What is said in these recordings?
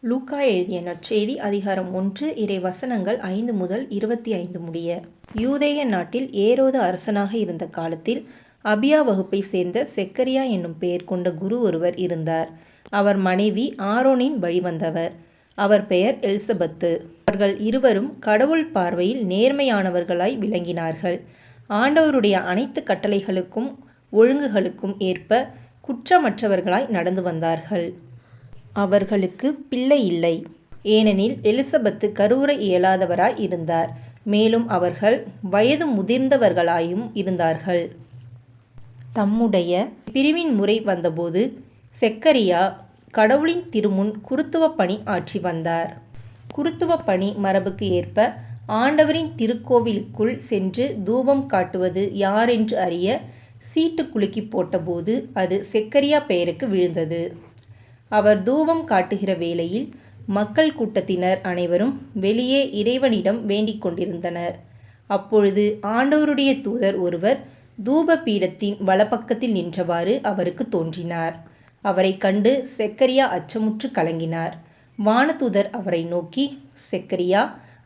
லூக்கா எழுதிய நற்செய்தி அதிகாரம் 1 இறை வசனங்கள் 5 முதல் 25 முடிய. யூதேய நாட்டில் ஏரோது அரசனாக இருந்த காலத்தில் அபியா வகுப்பை சேர்ந்த செக்கரியா என்னும் பெயர் கொண்ட குரு ஒருவர் இருந்தார். அவர் மனைவி ஆரோனின் வழிவந்தவர். அவர் பெயர் எலிசபெத்து. அவர்கள் இருவரும் கடவுள் பார்வையில் நேர்மையானவர்களாய் விளங்கினார்கள். ஆண்டவருடைய அனைத்து கட்டளைகளுக்கும் ஒழுங்குகளுக்கும் ஏற்ப குற்றமற்றவர்களாய் நடந்து வந்தார்கள். அவர்களுக்கு பிள்ளை இல்லை, ஏனெனில் எலிசபெத்து கருவுற இயலாதவராய் இருந்தார். மேலும் அவர்கள் வயது முதிர்ந்தவர்களாயும் இருந்தார்கள். தம்முடைய பிரிவின் முறை வந்தபோது செக்கரியா கடவுளின் திருமுன் குருத்துவ பணி ஆற்றி வந்தார். குருத்துவ பணி மரபுக்கு ஏற்ப ஆண்டவரின் திருக்கோவிலுக்குள் சென்று தூபம் காட்டுவது யாரென்று அறிய சீட்டு குலுக்கி போட்டபோது அது செக்கரியா பெயருக்கு விழுந்தது. அவர் தூபம் காட்டுகிற வேளையில் மக்கள் கூட்டத்தினர் அனைவரும் வெளியே இறைவனிடம் வேண்டிக் கொண்டிருந்தனர். அப்பொழுது ஆண்டவருடைய தூதர் ஒருவர் தூப பீடத்தின் வலப்பக்கத்தில் நின்றவாறு அவருக்கு தோன்றினார். அவரை கண்டு செக்கரியா அச்சமுற்று கலங்கினார். வானதூதர் அவரை நோக்கி, செக்கரியா,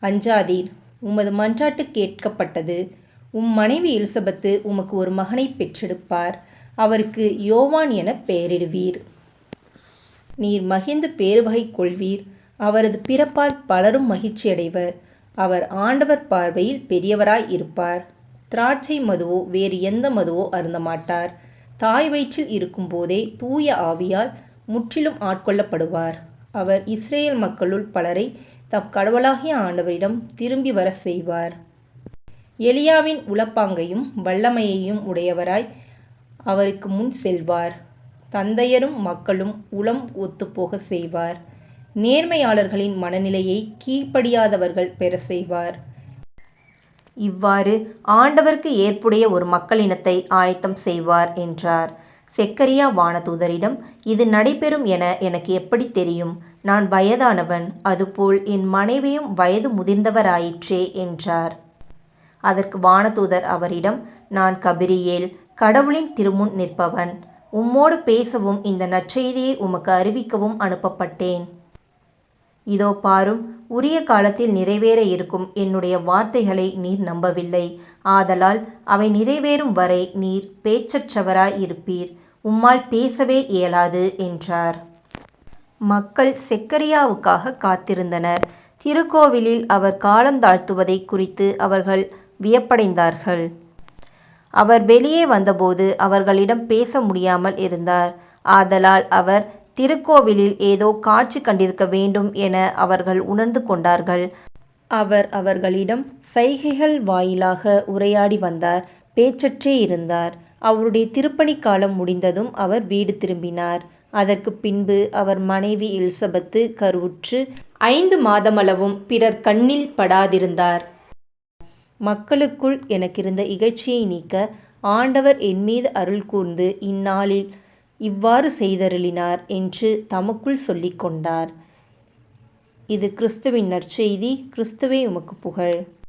அஞ்சாதீர், உமது மன்றாட்டு கேட்கப்பட்டது. உம் மனைவி எலிசபெத்து உமக்கு ஒரு மகனை பெற்றெடுப்பார். அவருக்கு யோவான் என பெயரிடுவீர். நீர் மகிழ்ந்து பேறுவகை கொள்வீர். அவரது பிறப்பால் பலரும் மகிழ்ச்சியடைவர். அவர் ஆண்டவர் பார்வையில் பெரியவராய் இருப்பார். திராட்சை மதுவோ வேறு எந்த மதுவோ அருந்தமாட்டார். தாய் வயிற்றில் இருக்கும் போதே தூய ஆவியால் முற்றிலும் ஆட்கொள்ளப்படுவார். அவர் இஸ்ரேல் மக்களுள் பலரை தம் கடவுளாகிய ஆண்டவரிடம் திரும்பி வர செய்வார். எலியாவின் உளப்பாங்கையும் வல்லமையையும் உடையவராய் அவருக்கு முன் செல்வார். தந்தையரும் மக்களும் உளம் ஒத்துப்போக செய்வார். நேர்மையாளர்களின் மனநிலையை கீழ்ப்படியாதவர்கள் பெற செய்வார். இவ்வாறு ஆண்டவருக்கு ஏற்புடைய ஒரு மக்களினத்தை ஆயத்தம் செய்வார் என்றார். செக்கரியா வானதூதரிடம், இது நடைபெறும் என எனக்கு எப்படி தெரியும்? நான் வயதானவன், அதுபோல் என் மனைவியும் வயது முதிர்ந்தவராயிற்றே என்றார். அதற்கு வானதூதர் அவரிடம், நான் கபிரியேல், கடவுளின் திருமுன் நிற்பவன். உம்மோடு பேசவும் இந்த நற்செய்தியை உமக்கு அறிவிக்கவும் அனுப்பப்பட்டேன். இதோ பாரும், உரிய காலத்தில் நிறைவேற இருக்கும் என்னுடைய வார்த்தைகளை நீர் நம்பவில்லை. ஆதலால் அவை நிறைவேறும் வரை நீர் பேச்சற்றவராய் இருப்பீர். உம்மால் பேசவே இயலாது என்றார். மக்கள் செக்கரியாவுக்காக காத்திருந்தனர். திருக்கோவிலில் அவர் காலந்தாழ்த்துவதை குறித்து அவர்கள் வியப்படைந்தார்கள். அவர் வெளியே வந்தபோது அவர்களிடம் பேச முடியாமல் இருந்தார். ஆதலால் அவர் திருக்கோவிலில் ஏதோ காட்சி கண்டிருக்க வேண்டும் என அவர்கள் உணர்ந்து கொண்டார்கள். அவர் அவர்களிடம் சைகைகள் வாயிலாக உரையாடி வந்தார். பேச்சற்றே இருந்தார். அவருடைய திருப்பணி காலம் முடிந்ததும் அவர் வீடு திரும்பினார். அதற்கு பின்பு அவர் மனைவி எலிசபெத்து கருவுற்று 5 மாதமளவும் பிறர் கண்ணில் படாதிருந்தார். மக்களுக்குள் எனக்கிருந்த இகழ்ச்சியை நீக்க ஆண்டவர் என்மீது அருள் கூர்ந்து இந்நாளில் இவ்வாறு செய்தருளினார் என்று தமக்குள் சொல்லிக் கொண்டார். இது கிறிஸ்துவின் நற்செய்தி. கிறிஸ்துவே உமக்கு புகழ்.